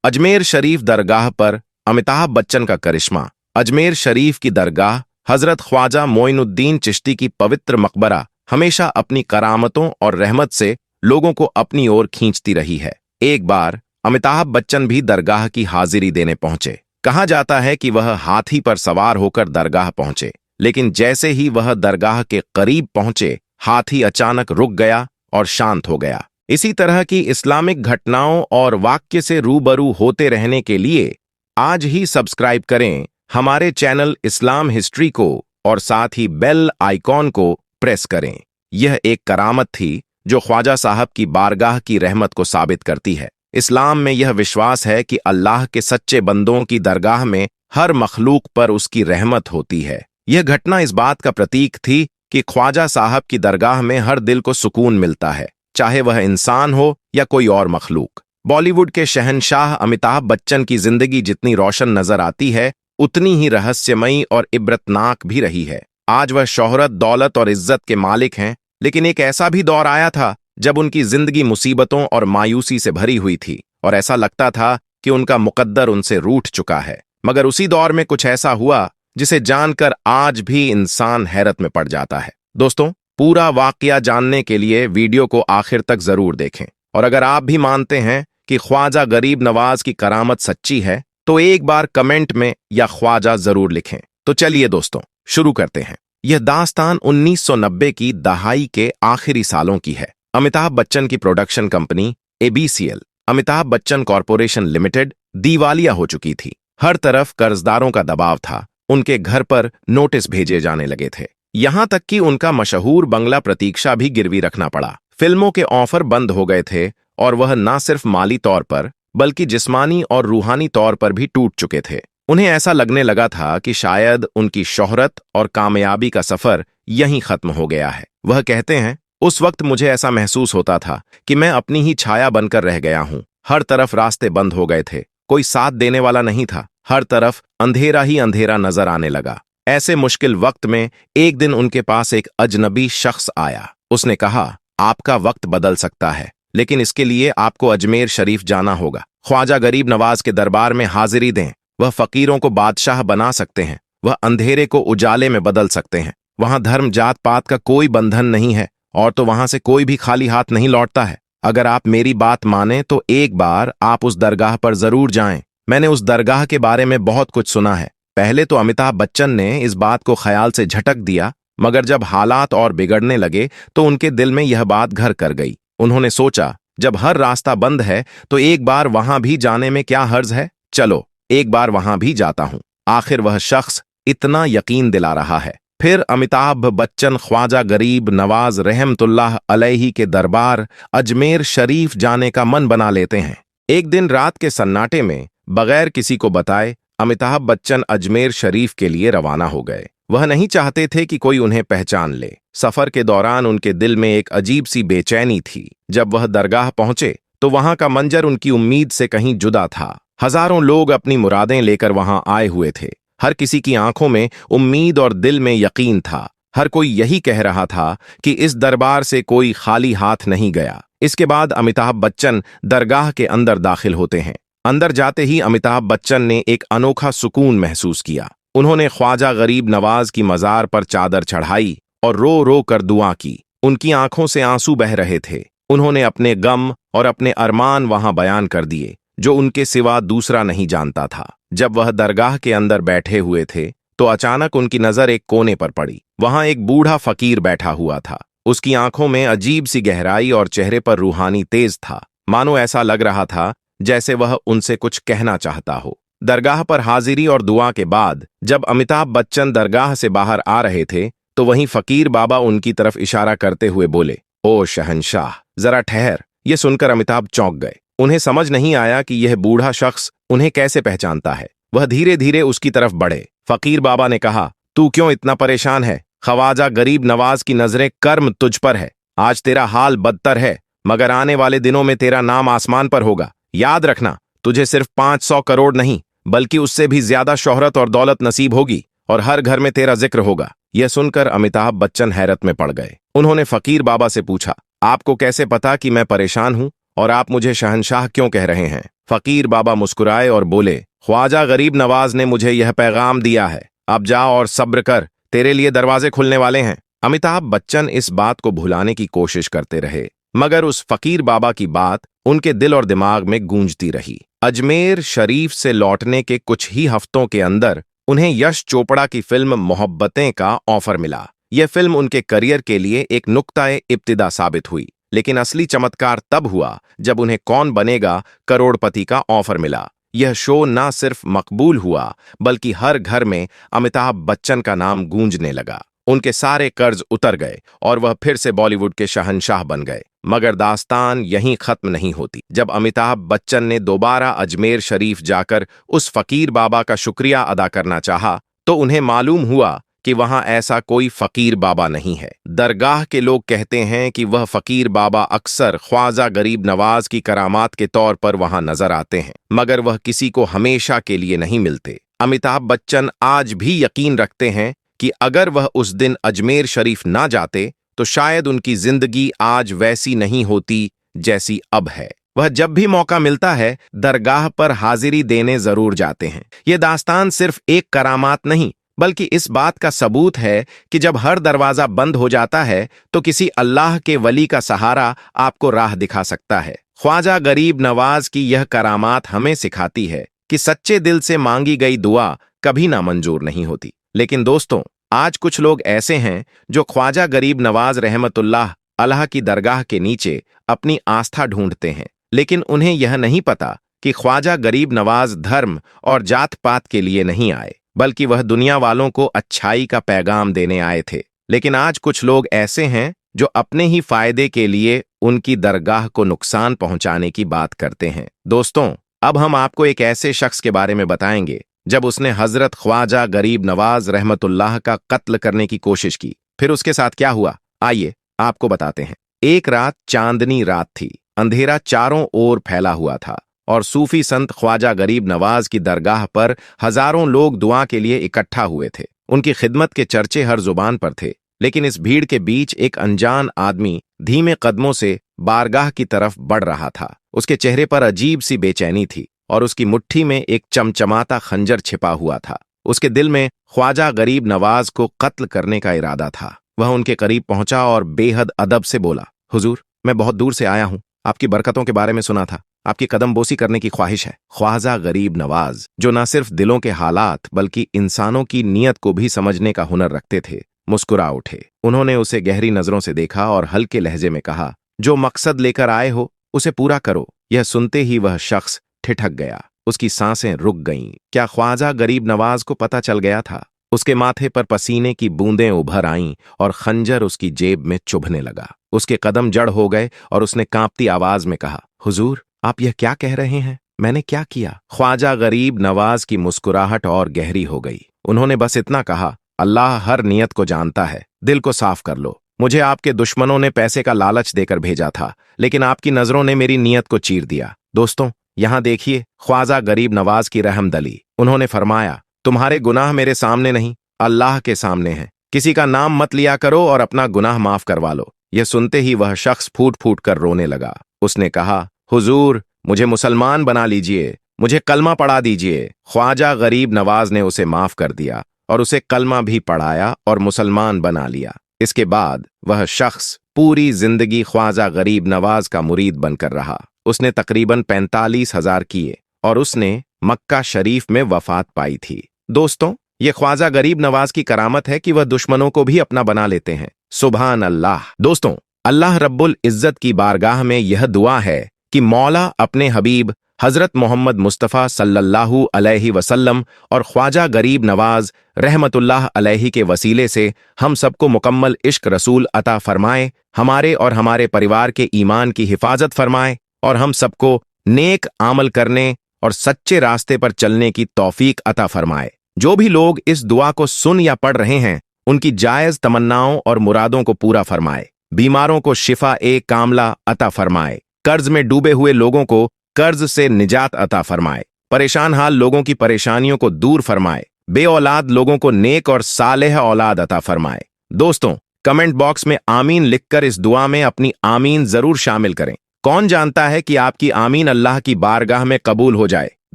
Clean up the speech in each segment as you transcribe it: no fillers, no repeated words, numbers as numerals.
अजमेर शरीफ दरगाह पर अमिताभ बच्चन का करिश्मा। अजमेर शरीफ की दरगाह हजरत ख्वाजा मोइनुद्दीन चिश्ती की पवित्र मकबरा हमेशा अपनी करामतों और रहमत से लोगों को अपनी ओर खींचती रही है। एक बार अमिताभ बच्चन भी दरगाह की हाजिरी देने पहुंचे। कहा जाता है कि वह हाथी पर सवार होकर दरगाह पहुंचे, लेकिन जैसे ही वह दरगाह के करीब पहुंचे, हाथी अचानक रुक गया और शांत हो गया। इसी तरह की इस्लामिक घटनाओं और वाक्य से रूबरू होते रहने के लिए आज ही सब्सक्राइब करें हमारे चैनल इस्लाम हिस्ट्री को और साथ ही बेल आइकॉन को प्रेस करें। यह एक करामत थी जो ख्वाजा साहब की बारगाह की रहमत को साबित करती है। इस्लाम में यह विश्वास है कि अल्लाह के सच्चे बंदों की दरगाह में हर मखलूक पर उसकी रहमत होती है। यह घटना इस बात का प्रतीक थी कि ख्वाजा साहब की दरगाह में हर दिल को सुकून मिलता है, चाहे वह इंसान हो या कोई और मखलूक। बॉलीवुड के शहंशाह अमिताभ बच्चन की जिंदगी जितनी रोशन नजर आती है, उतनी ही रहस्यमयी और इब्रतनाक भी रही है। आज वह शोहरत, दौलत और इज्जत के मालिक हैं, लेकिन एक ऐसा भी दौर आया था जब उनकी जिंदगी मुसीबतों और मायूसी से भरी हुई थी और ऐसा लगता था कि उनका मुकद्दर उनसे रूठ चुका है। मगर उसी दौर में कुछ ऐसा हुआ जिसे जानकर आज भी इंसान हैरत में पड़ जाता है। दोस्तों, पूरा वाकया जानने के लिए वीडियो को आखिर तक जरूर देखें, और अगर आप भी मानते हैं कि ख्वाजा गरीब नवाज की करामत सच्ची है तो एक बार कमेंट में या ख्वाजा जरूर लिखें। तो चलिए दोस्तों, शुरू करते हैं। यह दास्तान 1990 की दहाई के आखिरी सालों की है। अमिताभ बच्चन की production company ABCL, Amitabh Bachchan corporation limited, दिवालिया हो चुकी थी। हर तरफ कर्जदारों का दबाव था। उनके घर पर नोटिस भेजे जाने लगे थे, यहां तक कि उनका मशहूर बंगला प्रतीक्षा भी गिरवी रखना पड़ा। फिल्मों के ऑफर बंद हो गए थे और वह न सिर्फ माली तौर पर बल्कि जिस्मानी और रूहानी तौर पर भी टूट चुके थे। उन्हें ऐसा लगने लगा था कि शायद उनकी शोहरत और कामयाबी का सफर यहीं खत्म हो गया है। वह कहते हैं, उस वक्त मुझे ऐसा महसूस होता था कि मैं अपनी ही छाया बनकर रह गया हूं। हर तरफ रास्ते बंद हो गए थे, कोई साथ देने वाला नहीं था। हर तरफ अंधेरा ही अंधेरा नजर आने लगा। ऐसे मुश्किल वक्त में एक दिन उनके पास एक अजनबी शख्स आया। उसने कहा, आपका वक्त बदल सकता है, लेकिन इसके लिए आपको अजमेर शरीफ जाना होगा। ख्वाजा गरीब नवाज के दरबार में हाजिरी दें। वह फकीरों को बादशाह बना सकते हैं, वह अंधेरे को उजाले में बदल सकते हैं। वहां धर्म, जात पात का कोई बंधन नहीं है और तो वहां से कोई भी खाली हाथ नहीं लौटता है। अगर आप मेरी बात माने तो एक बार आप उस दरगाह पर जरूर जाएं। मैंने उस दरगाह के बारे में बहुत कुछ सुना है। पहले तो अमिताभ बच्चन ने इस बात को ख्याल से झटक दिया, मगर जब हालात और बिगड़ने लगे तो उनके दिल में यह बात घर कर गई। उन्होंने सोचा, जब हर रास्ता बंद है तो एक बार वहां भी जाने में क्या हर्ज है। चलो, एक बार वहां भी जाता हूं। आखिर वह शख्स इतना यकीन दिला रहा है। फिर अमिताभ बच्चन ख्वाजा गरीब नवाज रहमतुल्लाह अलैहि के दरबार अजमेर शरीफ जाने का मन बना लेते हैं। एक दिन रात के सन्नाटे में बगैर किसी को बताए अमिताभ बच्चन अजमेर शरीफ के लिए रवाना हो गए। वह नहीं चाहते थे कि कोई उन्हें पहचान ले। सफर के दौरान उनके दिल में एक अजीब सी बेचैनी थी। जब वह दरगाह पहुंचे तो वहां का मंजर उनकी उम्मीद से कहीं जुदा था। हजारों लोग अपनी मुरादें लेकर वहां आए हुए थे। हर किसी की आंखों में उम्मीद और दिल में यकीन था। हर कोई यही कह रहा था कि इस दरबार से कोई खाली हाथ नहीं गया। इसके बाद अमिताभ बच्चन दरगाह के अंदर दाखिल होते हैं। अंदर जाते ही अमिताभ बच्चन ने एक अनोखा सुकून महसूस किया। उन्होंने ख्वाजा गरीब नवाज की मजार पर चादर चढ़ाई और रो रो कर दुआ की। उनकी आंखों से आंसू बह रहे थे। उन्होंने अपने गम और अपने अरमान वहां बयान कर दिए, जो उनके सिवा दूसरा नहीं जानता था। जब वह दरगाह के अंदर बैठे हुए थे तो अचानक उनकी नजर एक कोने पर पड़ी। वहां एक बूढ़ा फकीर बैठा हुआ था। उसकी आंखों में अजीब सी गहराई और चेहरे पर रूहानी तेज था। मानो ऐसा लग रहा था जैसे वह उनसे कुछ कहना चाहता हो। दरगाह पर हाजिरी और दुआ के बाद जब अमिताभ बच्चन दरगाह से बाहर आ रहे थे तो वहीं फकीर बाबा उनकी तरफ इशारा करते हुए बोले, ओ शहंशाह, जरा ठहर। ये सुनकर अमिताभ चौंक गए। उन्हें समझ नहीं आया कि यह बूढ़ा शख्स उन्हें कैसे पहचानता है। वह धीरे धीरे उसकी तरफ बढ़े। फकीर बाबा ने कहा, तू क्यों इतना परेशान है? ख्वाजा गरीब नवाज की नजरें कर्म तुझ पर है। आज तेरा हाल बदतर है, मगर आने वाले दिनों में तेरा नाम आसमान पर होगा। याद रखना, तुझे सिर्फ 500 करोड़ नहीं बल्कि उससे भी ज्यादा शोहरत और दौलत नसीब होगी और हर घर में तेरा जिक्र होगा। यह सुनकर अमिताभ बच्चन हैरत में पड़ गए। उन्होंने फकीर बाबा से पूछा, आपको कैसे पता कि मैं परेशान हूं और आप मुझे शहंशाह क्यों कह रहे हैं? फकीर बाबा मुस्कुराए और बोले, ख्वाजा गरीब नवाज ने मुझे यह पैगाम दिया है, अब जा और सब्र कर, तेरे लिए दरवाजे खुलने वाले हैं। अमिताभ बच्चन इस बात को भुलाने की कोशिश करते रहे, मगर उस फकीर बाबा की बात उनके दिल और दिमाग में गूंजती रही। अजमेर शरीफ से लौटने के कुछ ही हफ्तों के अंदर उन्हें यश चोपड़ा की फिल्म मोहब्बतें का ऑफर मिला। यह फिल्म उनके करियर के लिए एक नुक्ता-ए इब्तिदा साबित हुई, लेकिन असली चमत्कार तब हुआ जब उन्हें कौन बनेगा करोड़पति का ऑफर मिला। यह शो न सिर्फ मकबूल हुआ, बल्कि हर घर में अमिताभ बच्चन का नाम गूंजने लगा। उनके सारे कर्ज उतर गए और वह फिर से बॉलीवुड के शहंशाह बन गए। मगर दास्तान यहीं खत्म नहीं होती। जब अमिताभ बच्चन ने दोबारा अजमेर शरीफ जाकर उस फकीर बाबा का शुक्रिया अदा करना चाहा, तो उन्हें मालूम हुआ कि वहां ऐसा कोई फकीर बाबा नहीं है। दरगाह के लोग कहते हैं कि वह फकीर बाबा अक्सर ख्वाजा गरीब नवाज की करामात के तौर पर वहां नजर आते हैं, मगर वह किसी को हमेशा के लिए नहीं मिलते। अमिताभ बच्चन आज भी यकीन रखते हैं कि अगर वह उस दिन अजमेर शरीफ ना जाते तो शायद उनकी जिंदगी आज वैसी नहीं होती जैसी अब है। वह जब भी मौका मिलता है दरगाह पर हाजिरी देने जरूर जाते हैं। ये दास्तान सिर्फ एक करामात नहीं, बल्कि इस बात का सबूत है कि जब हर दरवाजा बंद हो जाता है तो किसी अल्लाह के वली का सहारा आपको राह दिखा सकता है। ख्वाजा गरीब नवाज की यह करामात हमें सिखाती है कि सच्चे दिल से मांगी गई दुआ कभी ना मंजूर नहीं होती। लेकिन दोस्तों, आज कुछ लोग ऐसे हैं जो ख्वाजा गरीब नवाज रहमतुल्लाह अलैह की दरगाह के नीचे अपनी आस्था ढूंढते हैं, लेकिन उन्हें यह नहीं पता कि ख्वाजा गरीब नवाज धर्म और जात पात के लिए नहीं आए, बल्कि वह दुनिया वालों को अच्छाई का पैगाम देने आए थे। लेकिन आज कुछ लोग ऐसे हैं जो अपने ही फायदे के लिए उनकी दरगाह को नुकसान पहुंचाने की बात करते हैं। दोस्तों, अब हम आपको एक ऐसे शख्स के बारे में बताएंगे जब उसने हजरत ख्वाजा गरीब नवाज रहमतुल्लाह का कत्ल करने की कोशिश की। फिर उसके साथ क्या हुआ, आइए आपको बताते हैं। एक रात चांदनी रात थी। अंधेरा चारों ओर फैला हुआ था और सूफी संत ख्वाजा गरीब नवाज की दरगाह पर हजारों लोग दुआ के लिए इकट्ठा हुए थे। उनकी खिदमत के चर्चे हर जुबान पर थे, लेकिन इस भीड़ के बीच एक अनजान आदमी धीमे कदमों से बारगाह की तरफ बढ़ रहा था। उसके चेहरे पर अजीब सी बेचैनी थी और उसकी मुट्ठी में एक चमचमाता खंजर छिपा हुआ था। उसके दिल में ख्वाजा गरीब नवाज को कत्ल करने का इरादा था। वह उनके करीब पहुंचा और बेहद अदब से बोला, हुजूर, मैं बहुत दूर से आया हूं, आपकी बरकतों के बारे में सुना था, आपकी कदम बोसी करने की ख्वाहिश है। ख्वाजा गरीब नवाज, जो न सिर्फ दिलों के हालात बल्कि इंसानों की नीयत को भी समझने का हुनर रखते थे, मुस्कुरा उठे। उन्होंने उसे गहरी नजरों से देखा और हल्के लहजे में कहा, जो मकसद लेकर आए हो उसे पूरा करो। यह सुनते ही वह शख्स ठिठक गया, उसकी सांसें रुक गईं। क्या ख्वाजा गरीब नवाज को पता चल गया था? उसके माथे पर पसीने की बूंदें उभर आईं और खंजर उसकी जेब में चुभने लगा। उसके कदम जड़ हो गए और उसने कांपती आवाज में कहा, हुजूर, आप यह क्या कह रहे हैं? मैंने क्या किया? ख्वाजा गरीब नवाज की मुस्कुराहट और गहरी हो गई। उन्होंने बस इतना कहा, अल्लाह हर नियत को जानता है, दिल को साफ कर लो। मुझे आपके दुश्मनों ने पैसे का लालच देकर भेजा था, लेकिन आपकी नजरों ने मेरी नियत को चीर दिया। दोस्तों, यहां देखिए ख्वाजा गरीब नवाज की रहमदली। उन्होंने फरमाया, तुम्हारे गुनाह मेरे सामने नहीं, अल्लाह के सामने हैं। किसी का नाम मत लिया करो और अपना गुनाह माफ करवा लो। यह सुनते ही वह शख्स फूट फूट कर रोने लगा। उसने कहा, हुजूर, मुझे मुसलमान बना लीजिए, मुझे कलमा पढ़ा दीजिए। ख्वाजा गरीब नवाज ने उसे माफ कर दिया और उसे कलमा भी पढ़ाया और मुसलमान बना लिया। इसके बाद वह शख्स पूरी जिंदगी ख्वाजा गरीब नवाज का मुरीद बनकर रहा। उसने तकरीबन 45,000 किए और उसने मक्का शरीफ में वफात पाई थी। दोस्तों, ये ख्वाजा गरीब नवाज की करामत है कि वह दुश्मनों को भी अपना बना लेते हैं। सुभान अल्लाह। दोस्तों, अल्लाह रब्बुल इज्जत की बारगाह में यह दुआ है कि मौला अपने हबीब हजरत मोहम्मद मुस्तफ़ा सल्लल्लाहु अलैहि वसल्लम और ख्वाजा गरीब नवाज रहमतुल्लाह अलैहि के वसीले से हम सबको मुकम्मल इश्क रसूल अता फरमाए, हमारे और हमारे परिवार के ईमान की हिफाजत फरमाए और हम सबको नेक आमल करने और सच्चे रास्ते पर चलने की तौफीक अता फरमाए। जो भी लोग इस दुआ को सुन या पढ़ रहे हैं, उनकी जायज तमन्नाओं और मुरादों को पूरा फरमाए। बीमारों को शिफा ए कामला अता फरमाए। कर्ज में डूबे हुए लोगों को कर्ज से निजात अता फरमाए। परेशान हाल लोगों की परेशानियों को दूर फरमाए। बे औलाद लोगों को नेक और सालेह औलाद अता फरमाए। दोस्तों, कमेंट बॉक्स में आमीन लिखकर इस दुआ में अपनी आमीन जरूर शामिल करें। कौन जानता है कि आपकी आमीन अल्लाह की बारगाह में कबूल हो जाए।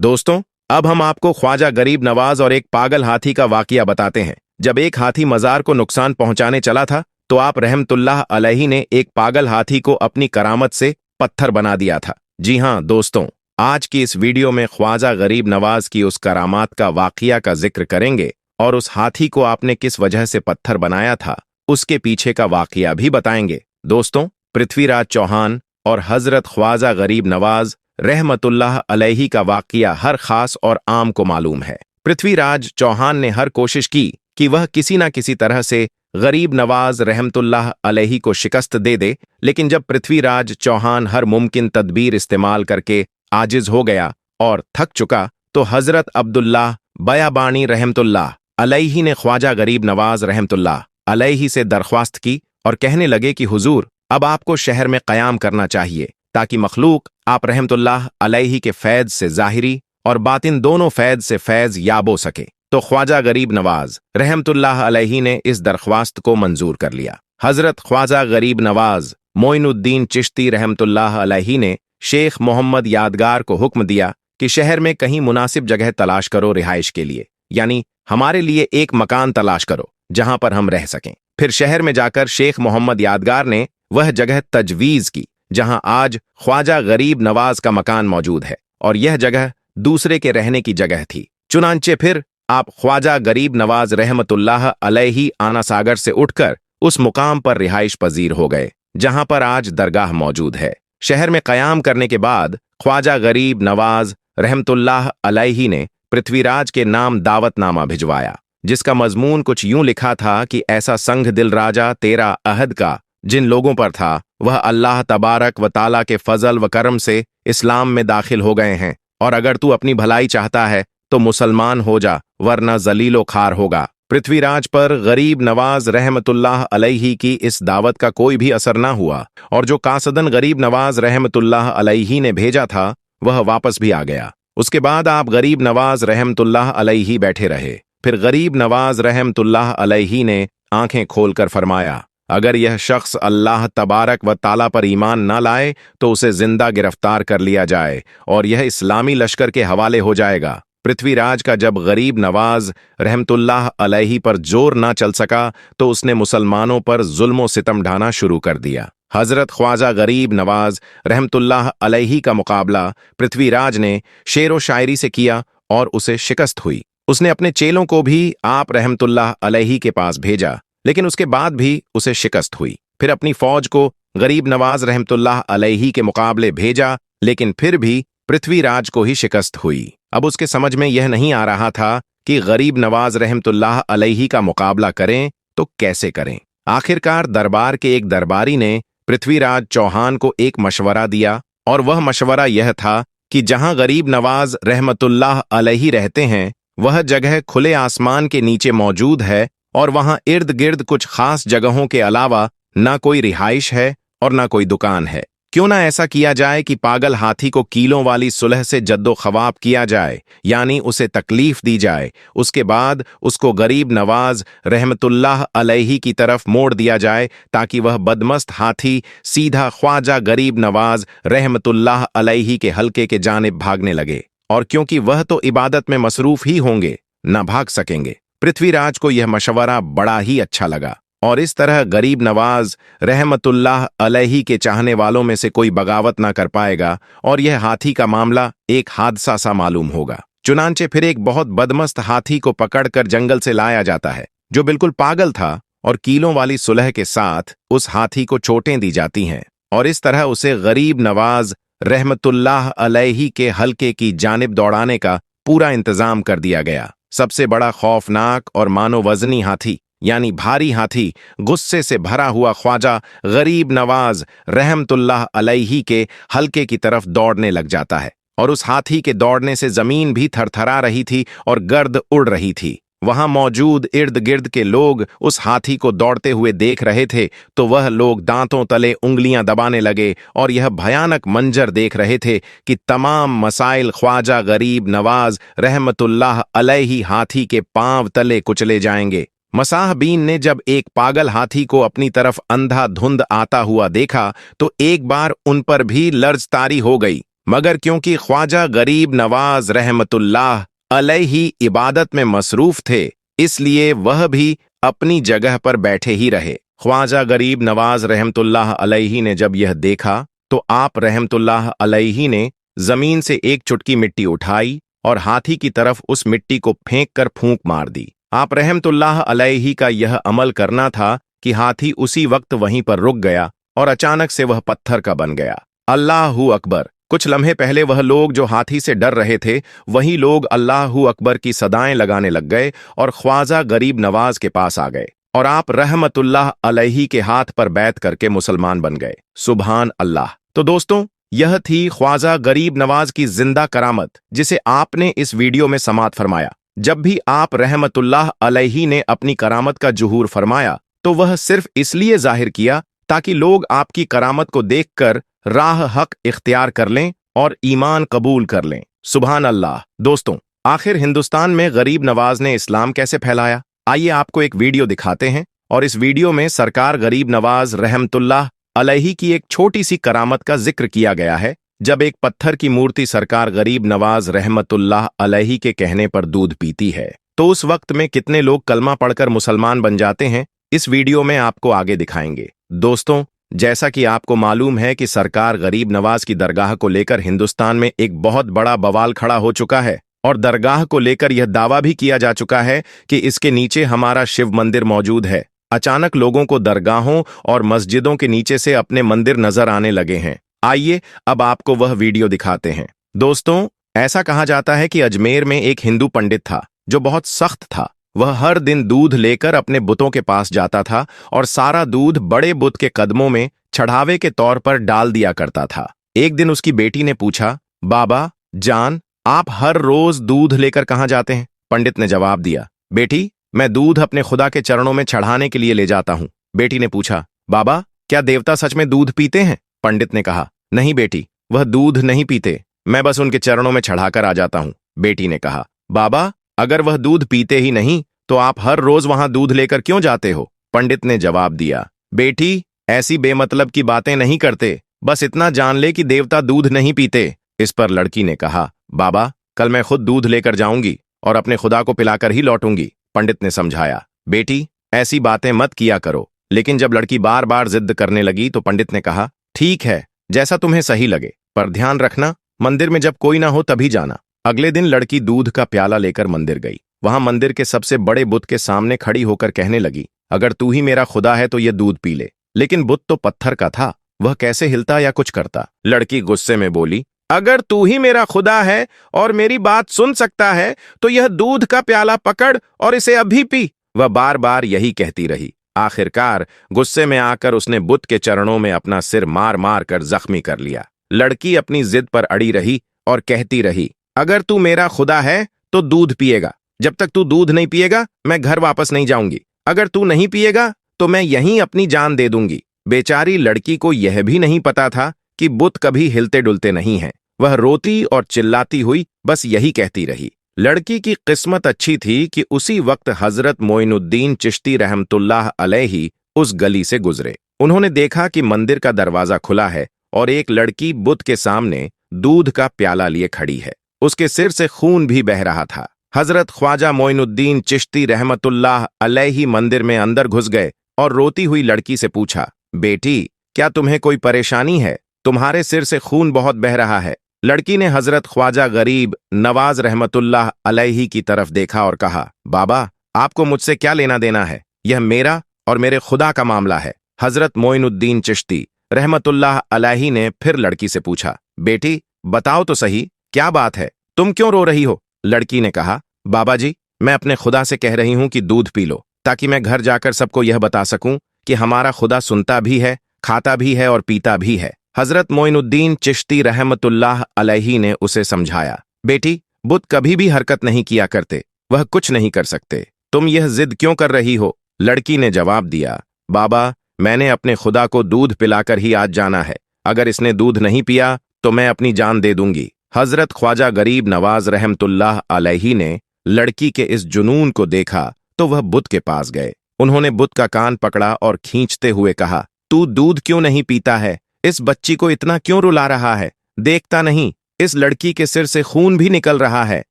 दोस्तों, अब हम आपको ख्वाजा गरीब नवाज और एक पागल हाथी का वाकया बताते हैं। जब एक हाथी मजार को नुकसान पहुंचाने चला था तो आप रहमतुल्लाह अलैहि ने एक पागल हाथी को अपनी करामत से पत्थर बना दिया था। जी हां दोस्तों, आज की इस वीडियो में ख्वाजा गरीब नवाज की उस करामात का वाकया का जिक्र करेंगे और उस हाथी को आपने किस वजह से पत्थर बनाया था उसके पीछे का वाकया भी बताएंगे। दोस्तों, पृथ्वीराज चौहान और हजरत ख्वाजा गरीब नवाज रहमतुल्लाह अलैहि का वाकया हर खास और आम को मालूम है। पृथ्वीराज चौहान ने हर कोशिश की कि वह किसी न किसी तरह से गरीब नवाज रहमतुल्लाह अलैहि को शिकस्त दे दे, लेकिन जब पृथ्वीराज चौहान हर मुमकिन तदबीर इस्तेमाल करके आजिज हो गया और थक चुका तो हजरत अब्दुल्लाह बयाबानी रहमतुल्लाह अलैहि ने ख्वाजा गरीब नवाज रहमतुल्लाह अलैहि से दरख्वास्त की और कहने लगे कि हुजूर, अब आपको शहर में क़याम करना चाहिए ताकि मखलूक आप रहमतुल्लाह अलैहि के फैज़ से ज़ाहिरी और बातिन दोनों फैज़ से फैज़ याब हो सके। तो ख्वाजा गरीब नवाज रहमतुल्लाह अलैहि ने इस दरख्वास्त को मंजूर कर लिया। हजरत ख्वाजा गरीब नवाज मोइनुद्दीन चिश्ती रहमतुल्लाह अलैहि ने शेख मोहम्मद यादगार को हुक्म दिया कि शहर में कहीं मुनासिब जगह तलाश करो रिहाइश के लिए, यानी हमारे लिए एक मकान तलाश करो जहां पर हम रह सकें। फिर शहर में जाकर शेख मोहम्मद यादगार ने वह जगह तजवीज की जहां आज ख्वाजा गरीब नवाज का मकान मौजूद है, और यह जगह दूसरे के रहने की जगह थी। चुनांचे फिर आप ख्वाजा गरीब नवाज रहमतुल्लाह अलैहि आना सागर से उठकर उस मुकाम पर रिहाइश पजीर हो गए जहां पर आज दरगाह मौजूद है। शहर में क़याम करने के बाद ख्वाजा गरीब नवाज रहमतुल्लाह अलैहि ने पृथ्वीराज के नाम दावतनामा भिजवाया, जिसका मजमून कुछ यूं लिखा था कि ऐसा संघ दिल राजा तेरा अहद का जिन लोगों पर था वह अल्लाह तबारक व ताला के फजल व करम से इस्लाम में दाखिल हो गए हैं, और अगर तू अपनी भलाई चाहता है तो मुसलमान हो जा, वरना जलीलो खार होगा। पृथ्वीराज पर गरीब नवाज रहमतुल्लाह अलैहि की इस दावत का कोई भी असर न हुआ, और जो कासदन गरीब नवाज रहमतुल्लाह अलैहि ने भेजा था वह वापस भी आ गया। उसके बाद आप गरीब नवाज रहमतुल्लाह अलैहि बैठे रहे। फिर गरीब नवाज रहमतुल्लाह अलैहि ने आंखें खोलकर फरमाया, अगर यह शख्स अल्लाह तबारक व ताला पर ईमान न लाए तो उसे जिंदा गिरफ्तार कर लिया जाए और यह इस्लामी लश्कर के हवाले हो जाएगा। पृथ्वीराज का जब गरीब नवाज रहमतुल्लाह अलैहि पर जोर ना चल सका तो उसने मुसलमानों पर जुल्म सितम ढाना शुरू कर दिया। हजरत ख्वाजा गरीब नवाज रहमतुल्लाह अलैहि का मुकाबला पृथ्वीराज ने शेर व शायरी से किया और उसे शिकस्त हुई। उसने अपने चेलों को भी आप रहमतुल्लाह अलैहि के पास भेजा, लेकिन उसके बाद भी उसे शिकस्त हुई। फिर अपनी फौज को गरीब नवाज रहमतुल्लाह अलैहि के मुकाबले भेजा, लेकिन फिर भी पृथ्वीराज को ही शिकस्त हुई। अब उसके समझ में यह नहीं आ रहा था कि गरीब नवाज रहमतुल्लाह अलैहि का मुकाबला करें तो कैसे करें। आखिरकार दरबार के एक दरबारी ने पृथ्वीराज चौहान को एक मशवरा दिया, और वह मशवरा यह था कि जहां गरीब नवाज रहमतुल्लाह अलैहि रहते हैं वह जगह खुले आसमान के नीचे मौजूद है, और वहां इर्द गिर्द कुछ खास जगहों के अलावा ना कोई रिहाइश है और ना कोई दुकान है। क्यों ना ऐसा किया जाए कि पागल हाथी को कीलों वाली सुलह से जद्दो खवाब किया जाए, यानी उसे तकलीफ दी जाए। उसके बाद उसको गरीब नवाज रहमतुल्लाह अलैहि की तरफ मोड़ दिया जाए ताकि वह बदमस्त हाथी सीधा ख्वाजा गरीब नवाज रहमतुल्लाह अलैहि के हल्के के जानिब भागने लगे, और क्योंकि वह तो इबादत में मसरूफ ही होंगे, न भाग सकेंगे। पृथ्वीराज को यह मशवरा बड़ा ही अच्छा लगा, और इस तरह गरीब नवाज रहमतुल्लाह अलैहि के चाहने वालों में से कोई बगावत ना कर पाएगा और यह हाथी का मामला एक हादसा सा मालूम होगा। चुनांचे फिर एक बहुत बदमस्त हाथी को पकड़कर जंगल से लाया जाता है, जो बिल्कुल पागल था, और कीलों वाली सुलह के साथ उस हाथी को चोटें दी जाती हैं, और इस तरह उसे गरीब नवाज रहमतुल्लाह अलैहि के हल्के की जानिब दौड़ाने का पूरा इंतजाम कर दिया गया। सबसे बड़ा खौफनाक और मानो वजनी हाथी यानी भारी हाथी गुस्से से भरा हुआ ख्वाजा गरीब नवाज रहमतुल्लाह अलैहि के हल्के की तरफ दौड़ने लग जाता है, और उस हाथी के दौड़ने से जमीन भी थरथरा रही थी और गर्द उड़ रही थी। वहां मौजूद इर्द गिर्द के लोग उस हाथी को दौड़ते हुए देख रहे थे तो वह लोग दांतों तले उंगलियां दबाने लगे और यह भयानक मंजर देख रहे थे कि तमाम मसाइल ख्वाजा गरीब नवाज रहमतुल्लाह अलैहि हाथी के पांव तले कुचले जाएंगे। मसाहबीन ने जब एक पागल हाथी को अपनी तरफ अंधाधुंध आता हुआ देखा तो एक बार उन पर भी लर्ज तारी हो गई, मगर क्योंकि ख्वाजा गरीब नवाज रहमतुल्लाह अलैहि इबादत में मसरूफ थे, इसलिए वह भी अपनी जगह पर बैठे ही रहे। ख्वाजा गरीब नवाज रहमतुल्लाह अलैहि ने जब यह देखा तो आप रहमतुल्लाह अलैहि ने जमीन से एक चुटकी मिट्टी उठाई और हाथी की तरफ उस मिट्टी को फेंक कर फूंक मार दी। आप रहमतुल्लाह अलैहि का यह अमल करना था कि हाथी उसी वक्त वहीं पर रुक गया और अचानक से वह पत्थर का बन गया। अल्लाहू अकबर। कुछ लम्हे पहले वह लोग जो हाथी से डर रहे थे, वही लोग अल्लाहू अकबर की सदाएं लगाने लग गए और ख्वाजा गरीब नवाज के पास आ गए और आप रहमतुल्लाह अलैहि के हाथ पर बैत करके मुसलमान बन गए। सुभान अल्लाह। तो दोस्तों, यह थी ख्वाजा गरीब नवाज की जिंदा करामत, जिसे आपने इस वीडियो में समाअत फरमाया। जब भी आप रहमतुल्लाह अलैहि ने अपनी करामत का जुहूर फरमाया तो वह सिर्फ इसलिए जाहिर किया ताकि लोग आपकी करामत को देखकर राह हक इख्तियार कर लें और ईमान कबूल कर लें। सुभान अल्लाह। दोस्तों, आखिर हिंदुस्तान में गरीब नवाज ने इस्लाम कैसे फैलाया? आइए आपको एक वीडियो दिखाते हैं और इस वीडियो में सरकार गरीब नवाज रहमतुल्लाह अलैहि की एक छोटी सी करामत का जिक्र किया गया है। जब एक पत्थर की मूर्ति सरकार गरीब नवाज रहमतुल्लाह अलैहि के कहने पर दूध पीती है तो उस वक्त में कितने लोग कलमा पढ़कर मुसलमान बन जाते हैं, इस वीडियो में आपको आगे दिखाएंगे। दोस्तों, जैसा कि आपको मालूम है कि सरकार गरीब नवाज की दरगाह को लेकर हिंदुस्तान में एक बहुत बड़ा बवाल खड़ा हो चुका है और दरगाह को लेकर यह दावा भी किया जा चुका है कि इसके नीचे हमारा शिव मंदिर मौजूद है। अचानक लोगों को दरगाहों और मस्जिदों के नीचे से अपने मंदिर नजर आने लगे हैं। आइए अब आपको वह वीडियो दिखाते हैं। दोस्तों, ऐसा कहा जाता है कि अजमेर में एक हिंदू पंडित था जो बहुत सख्त था। वह हर दिन दूध लेकर अपने बुतों के पास जाता था और सारा दूध बड़े बुत के कदमों में चढ़ावे के तौर पर डाल दिया करता था। एक दिन उसकी बेटी ने पूछा, बाबा जान, आप हर रोज दूध लेकर कहाँ जाते हैं? पंडित ने जवाब दिया, बेटी, मैं दूध अपने खुदा के चरणों में चढ़ाने के लिए ले जाता हूँ। बेटी ने पूछा, बाबा, क्या देवता सच में दूध पीते हैं? पंडित ने कहा, नहीं बेटी, वह दूध नहीं पीते, मैं बस उनके चरणों में चढ़ाकर आ जाता हूँ। बेटी ने कहा, बाबा, अगर वह दूध पीते ही नहीं तो आप हर रोज वहां दूध लेकर क्यों जाते हो? पंडित ने जवाब दिया, बेटी, ऐसी बेमतलब की बातें नहीं करते, बस इतना जान ले कि देवता दूध नहीं पीते। इस पर लड़की ने कहा, बाबा, कल मैं खुद दूध लेकर जाऊंगी और अपने खुदा को पिलाकर ही लौटूंगी। पंडित ने समझाया, बेटी, ऐसी बातें मत किया करो। लेकिन जब लड़की बार बार जिद करने लगी तो पंडित ने कहा, ठीक है, जैसा तुम्हें सही लगे, पर ध्यान रखना, मंदिर में जब कोई ना हो तभी जाना। अगले दिन लड़की दूध का प्याला लेकर मंदिर गई। वहां मंदिर के सबसे बड़े बुत के सामने खड़ी होकर कहने लगी, अगर तू ही मेरा खुदा है तो ये दूध पी ले। लेकिन बुत तो पत्थर का था, वह कैसे हिलता या कुछ करता। लड़की गुस्से में बोली, अगर तू ही मेरा खुदा है और मेरी बात सुन सकता है तो यह दूध का प्याला पकड़ और इसे अभी पी। वह बार बार यही कहती रही। आखिरकार गुस्से में आकर उसने बुत के चरणों में अपना सिर मार मार कर जख्मी कर लिया। लड़की अपनी जिद पर अड़ी रही और कहती रही, अगर तू मेरा खुदा है तो दूध पिएगा, जब तक तू दूध नहीं पिएगा मैं घर वापस नहीं जाऊंगी। अगर तू नहीं पिएगा तो मैं यहीं अपनी जान दे दूंगी। बेचारी लड़की को यह भी नहीं पता था कि बुत कभी हिलते डुलते नहीं हैं। वह रोती और चिल्लाती हुई बस यही कहती रही। लड़की की किस्मत अच्छी थी कि उसी वक्त हजरत मोइनुद्दीन चिश्ती रहमतुल्लाह अलैहि उस गली से गुजरे। उन्होंने देखा कि मंदिर का दरवाजा खुला है और एक लड़की बुत के सामने दूध का प्याला लिए खड़ी है। उसके सिर से खून भी बह रहा था। हजरत ख्वाजा मोइनुद्दीन चिश्ती रहमतुल्लाह अलैहि मंदिर में अंदर घुस गए और रोती हुई लड़की से पूछा, बेटी, क्या तुम्हें कोई परेशानी है? तुम्हारे सिर से खून बहुत बह रहा है। लड़की ने हजरत ख्वाजा गरीब नवाज रहमतुल्लाह अलैहि की तरफ देखा और कहा, बाबा, आपको मुझसे क्या लेना देना है? यह मेरा और मेरे खुदा का मामला है। हजरत मोइनुद्दीन चिश्ती रहमतुल्लाह अलैहि ने फिर लड़की से पूछा, बेटी, बताओ तो सही, क्या बात है? तुम क्यों रो रही हो? लड़की ने कहा, बाबा जी, मैं अपने खुदा से कह रही हूं कि दूध पी लो, ताकि मैं घर जाकर सबको यह बता सकूं कि हमारा खुदा सुनता भी है, खाता भी है और पीता भी है। हजरत मोइनुद्दीन चिश्ती रहमतुल्लाह अलैहि ने उसे समझाया, बेटी, बुत कभी भी हरकत नहीं किया करते, वह कुछ नहीं कर सकते, तुम यह जिद क्यों कर रही हो? लड़की ने जवाब दिया, बाबा, मैंने अपने खुदा को दूध पिलाकर ही आज जाना है। अगर इसने दूध नहीं पिया तो मैं अपनी जान दे दूंगी। हजरत ख्वाजा गरीब नवाज रहमतुल्लाह अलैहि ने लड़की के इस जुनून को देखा तो वह बुत के पास गए। उन्होंने बुत का कान पकड़ा और खींचते हुए कहा, तू दूध क्यों नहीं पीता है? इस बच्ची को इतना क्यों रुला रहा है? देखता नहीं, इस लड़की के सिर से खून भी निकल रहा है।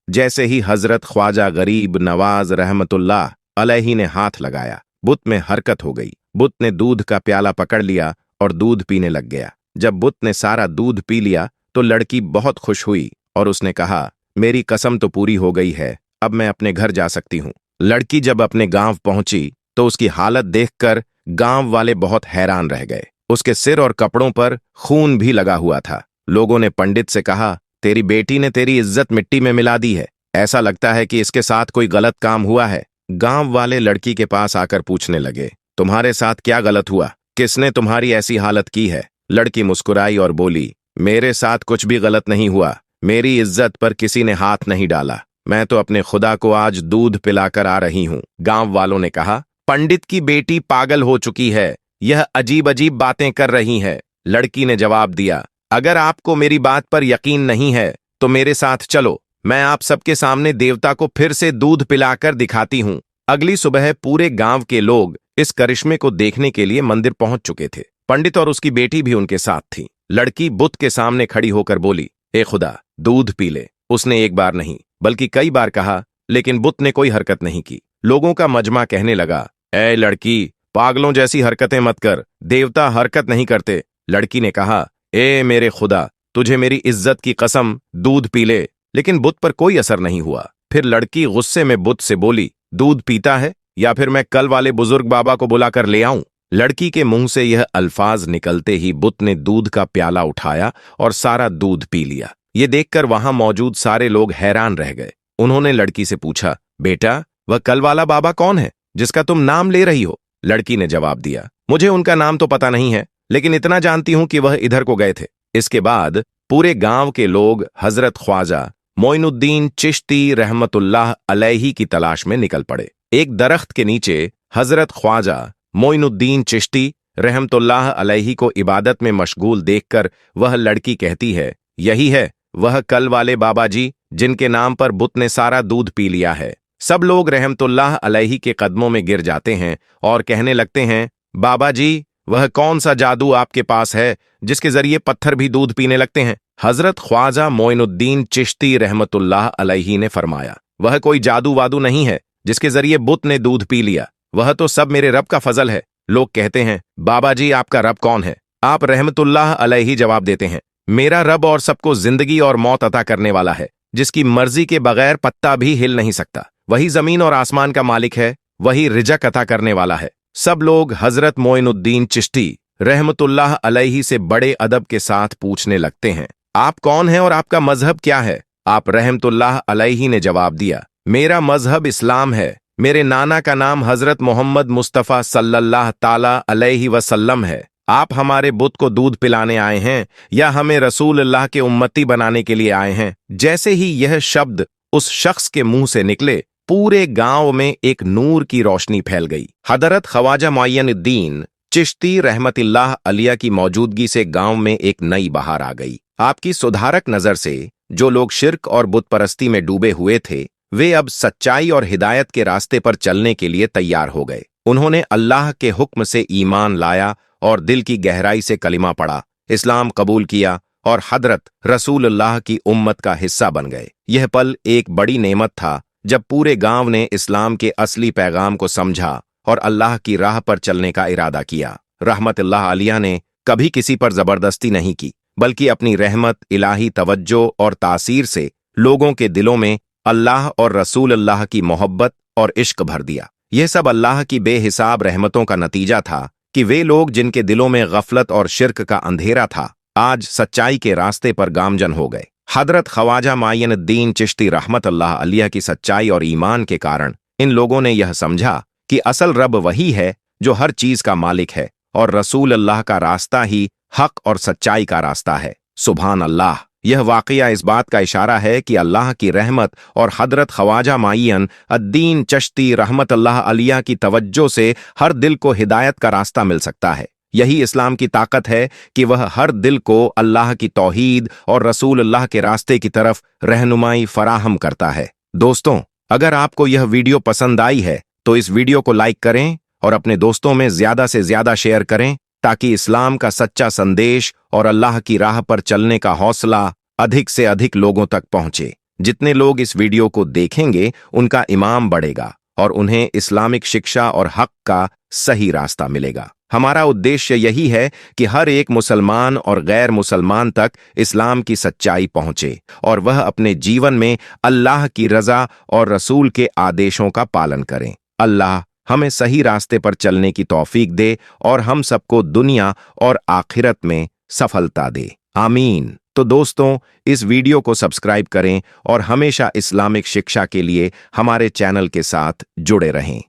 जैसे ही हजरत ख्वाजा गरीब नवाज रहमतुल्लाह अलैही ने हाथ लगाया, बुत में हरकत हो गई। बुत ने दूध का प्याला पकड़ लिया और दूध पीने लग गया। जब बुत ने सारा दूध पी लिया तो लड़की बहुत खुश हुई और उसने कहा, मेरी कसम तो पूरी हो गई है, अब मैं अपने घर जा सकती हूँ। लड़की जब अपने गांव पहुंची तो उसकी हालत देखकर गांव वाले बहुत हैरान रह गए। उसके सिर और कपड़ों पर खून भी लगा हुआ था। लोगों ने पंडित से कहा, तेरी बेटी ने तेरी इज्जत मिट्टी में मिला दी है, ऐसा लगता है कि इसके साथ कोई गलत काम हुआ है। गांव वाले लड़की के पास आकर पूछने लगे, तुम्हारे साथ क्या गलत हुआ? किसने तुम्हारी ऐसी हालत की है? लड़की मुस्कुराई और बोली, मेरे साथ कुछ भी गलत नहीं हुआ, मेरी इज्जत पर किसी ने हाथ नहीं डाला, मैं तो अपने खुदा को आज दूध पिलाकर आ रही हूँ। गांव वालों ने कहा, पंडित की बेटी पागल हो चुकी है, यह अजीब अजीब बातें कर रही है। लड़की ने जवाब दिया, अगर आपको मेरी बात पर यकीन नहीं है तो मेरे साथ चलो, मैं आप सबके सामने देवता को फिर से दूध पिलाकर दिखाती हूँ। अगली सुबह पूरे गांव के लोग इस करिश्मे को देखने के लिए मंदिर पहुंच चुके थे। पंडित और उसकी बेटी भी उनके साथ थी। लड़की बुत के सामने खड़ी होकर बोली, ए खुदा, दूध पी ले। उसने एक बार नहीं बल्कि कई बार कहा, लेकिन बुत ने कोई हरकत नहीं की। लोगों का मजमा कहने लगा, ए लड़की, पागलों जैसी हरकतें मत कर, देवता हरकत नहीं करते। लड़की ने कहा, ए मेरे खुदा, तुझे मेरी इज्जत की कसम, दूध पी ले। लेकिन बुत पर कोई असर नहीं हुआ। फिर लड़की गुस्से में बुत से बोली, दूध पीता है या फिर मैं कल वाले बुजुर्ग बाबा को बुलाकर ले आऊं? लड़की के मुंह से यह अल्फाज निकलते ही बुत ने दूध का प्याला उठाया और सारा दूध पी लिया। ये देखकर वहां मौजूद सारे लोग हैरान रह गए। उन्होंने लड़की से पूछा, बेटा, वह कल वाला बाबा कौन है जिसका तुम नाम ले रही हो? लड़की ने जवाब दिया, मुझे उनका नाम तो पता नहीं है, लेकिन इतना जानती हूं कि वह इधर को गए थे। इसके बाद पूरे गांव के लोग हजरत ख्वाजा मोइनुद्दीन चिश्ती रहमतुल्लाह अलैही की तलाश में निकल पड़े। एक दरख्त के नीचे हजरत ख्वाजा मोइनुद्दीन चिश्ती रहमतुल्लाह अलैही को इबादत में मशगूल देखकर वह लड़की कहती है, यही है वह कल वाले बाबा जी जिनके नाम पर बुत ने सारा दूध पी लिया है। सब लोग रहमतुल्लाह अलैही के कदमों में गिर जाते हैं और कहने लगते हैं, बाबा जी, वह कौन सा जादू आपके पास है जिसके जरिए पत्थर भी दूध पीने लगते हैं? हजरत ख्वाजा मोइनुद्दीन चिश्ती रहमतुल्लाह अलैही ने फरमाया, वह कोई जादू वादू नहीं है जिसके जरिए बुत ने दूध पी लिया, वह तो सब मेरे रब का फजल है। लोग कहते हैं, बाबा जी, आपका रब कौन है? आप रहमतुल्लाह अलैही जवाब देते हैं, मेरा रब और सबको जिंदगी और मौत अता करने वाला है, जिसकी मर्जी के बगैर पत्ता भी हिल नहीं सकता। वही जमीन और आसमान का मालिक है, वही रिजक अता करने वाला है। सब लोग हजरत मोइनुद्दीन चिश्ती रहमतुल्लाह अलैही से बड़े अदब के साथ पूछने लगते हैं, आप कौन हैं और आपका मजहब क्या है? आप रहमतुल्लाह अलैही ने जवाब दिया, मेरा मजहब इस्लाम है, मेरे नाना का नाम हजरत मोहम्मद मुस्तफ़ा सल्लल्लाहु ताला अलैहि वसल्लम है। आप हमारे बुत को दूध पिलाने आए हैं या हमें रसूल अल्लाह के उम्मती बनाने के लिए आए हैं? जैसे ही यह शब्द उस शख्स के मुंह से निकले, पूरे गांव में एक नूर की रोशनी फैल गई। हजरत ख्वाजा मोइनुद्दीन चिश्ती रहमतुल्लाह अलैह की मौजूदगी से गांव में एक नई बहार आ गई। आपकी सुधारक नजर से जो लोग शिर्क और बुत परस्ती में डूबे हुए थे, वे अब सच्चाई और हिदायत के रास्ते पर चलने के लिए तैयार हो गए। उन्होंने अल्लाह के हुक्म से ईमान लाया और दिल की गहराई से कलिमा पढ़ा, इस्लाम कबूल किया और हजरत रसूलुल्लाह की उम्मत का हिस्सा बन गए। यह पल एक बड़ी नेमत था जब पूरे गांव ने इस्लाम के असली पैगाम को समझा और अल्लाह की राह पर चलने का इरादा किया। रहमतुल्लाह अलैह ने कभी किसी पर जबरदस्ती नहीं की, बल्कि अपनी रहमत, इलाही तवज्जो और तासीर से लोगों के दिलों में अल्लाह और रसूल अल्लाह की मोहब्बत और इश्क भर दिया। यह सब अल्लाह की बेहिसाब रहमतों का नतीजा था कि वे लोग जिनके दिलों में गफलत और शिर्क का अंधेरा था, आज सच्चाई के रास्ते पर गामजन हो गए। हजरत ख्वाजा मोइनुद्दीन चिश्ती रहमतुल्लाह अलैह की सच्चाई और ईमान के कारण इन लोगों ने यह समझा कि असल रब वही है जो हर चीज का मालिक है और रसूल अल्लाह का रास्ता ही हक और सच्चाई का रास्ता है। सुभान अल्लाह। यह वाकया इस बात का इशारा है कि अल्लाह की रहमत और हजरत ख्वाजा मोइनुद्दीन चिश्ती रहमतुल्लाह अलैह की तवज्जो से हर दिल को हिदायत का रास्ता मिल सकता है। यही इस्लाम की ताकत है कि वह हर दिल को अल्लाह की तौहीद और रसूल अल्लाह के रास्ते की तरफ रहनुमाई फराहम करता है। दोस्तों, अगर आपको यह वीडियो पसंद आई है तो इस वीडियो को लाइक करें और अपने दोस्तों में ज्यादा से ज्यादा शेयर करें ताकि इस्लाम का सच्चा संदेश और अल्लाह की राह पर चलने का हौसला अधिक से अधिक लोगों तक पहुंचे। जितने लोग इस वीडियो को देखेंगे उनका ईमान बढ़ेगा और उन्हें इस्लामिक शिक्षा और हक का सही रास्ता मिलेगा। हमारा उद्देश्य यही है कि हर एक मुसलमान और गैर मुसलमान तक इस्लाम की सच्चाई पहुंचे और वह अपने जीवन में अल्लाह की रजा और रसूल के आदेशों का पालन करें। अल्लाह हमें सही रास्ते पर चलने की तौफीक दे और हम सबको दुनिया और आखिरत में सफलता दे। आमीन। तो दोस्तों, इस वीडियो को सब्सक्राइब करें और हमेशा इस्लामिक शिक्षा के लिए हमारे चैनल के साथ जुड़े रहें।